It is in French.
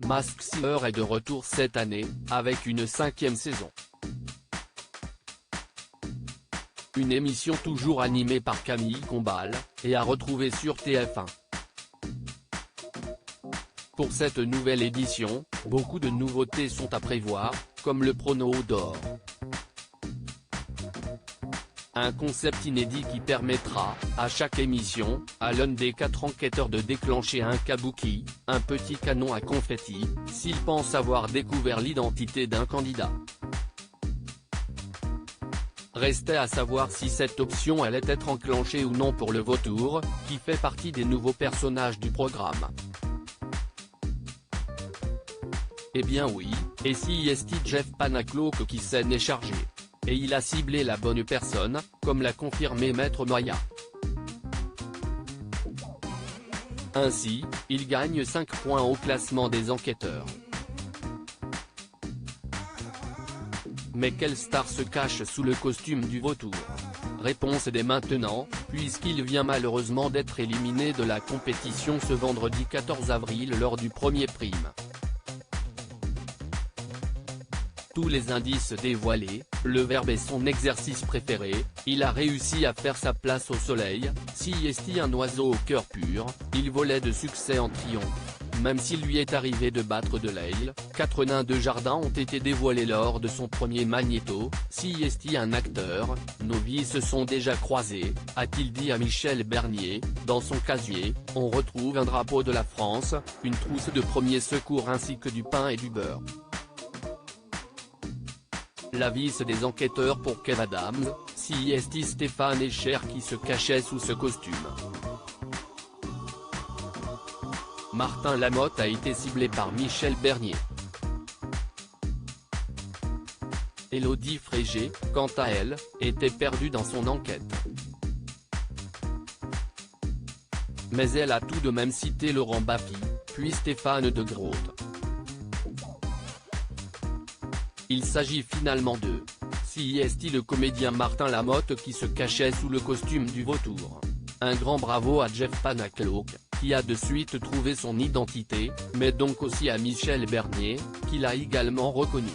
Masked Singer est de retour cette année, avec une 5e saison. Une émission toujours animée par Camille Combal, et à retrouver sur TF1. Pour cette nouvelle édition, beaucoup de nouveautés sont à prévoir, comme le prono d'or. Un concept inédit qui permettra, à chaque émission, à l'un des 4 enquêteurs de déclencher un kabuki, un petit canon à confetti, s'il pense avoir découvert l'identité d'un candidat. Restait à savoir si cette option allait être enclenchée ou non pour le vautour, qui fait partie des nouveaux personnages du programme. Eh bien oui, et si est Jeff Panaclock qui s'en est chargé. Et il a ciblé la bonne personne, comme l'a confirmé Maître Moya. Ainsi, il gagne 5 points au classement des enquêteurs. Mais quelle star se cache sous le costume du vautour? Réponse dès maintenant, puisqu'il vient malheureusement d'être éliminé de la compétition ce vendredi 14 avril lors du premier prime. Tous les indices dévoilés, le Verbe est son exercice préféré, il a réussi à faire sa place au soleil, si est un oiseau au cœur pur, il volait de succès en triomphe. Même s'il lui est arrivé de battre de l'aile, 4 nains de jardin ont été dévoilés lors de son premier magnéto, si est un acteur, nos vies se sont déjà croisées, a-t-il dit à Michel Bernier. Dans son casier, on retrouve un drapeau de la France, une trousse de premiers secours ainsi que du pain et du beurre. La vis des enquêteurs pour Kev Adams, si est Stéphane Echer qui se cachait sous ce costume. Martin Lamotte a été ciblé par Michel Bernier. Élodie Frégé, quant à elle, était perdue dans son enquête. Mais elle a tout de même cité Laurent Baffy, puis Stéphane de Groot. Il s'agit finalement de si est le comédien Martin Lamotte qui se cachait sous le costume du vautour. Un grand bravo à Jeff Panaclock, qui a de suite trouvé son identité, mais donc aussi à Michel Bernier, qui l'a également reconnu.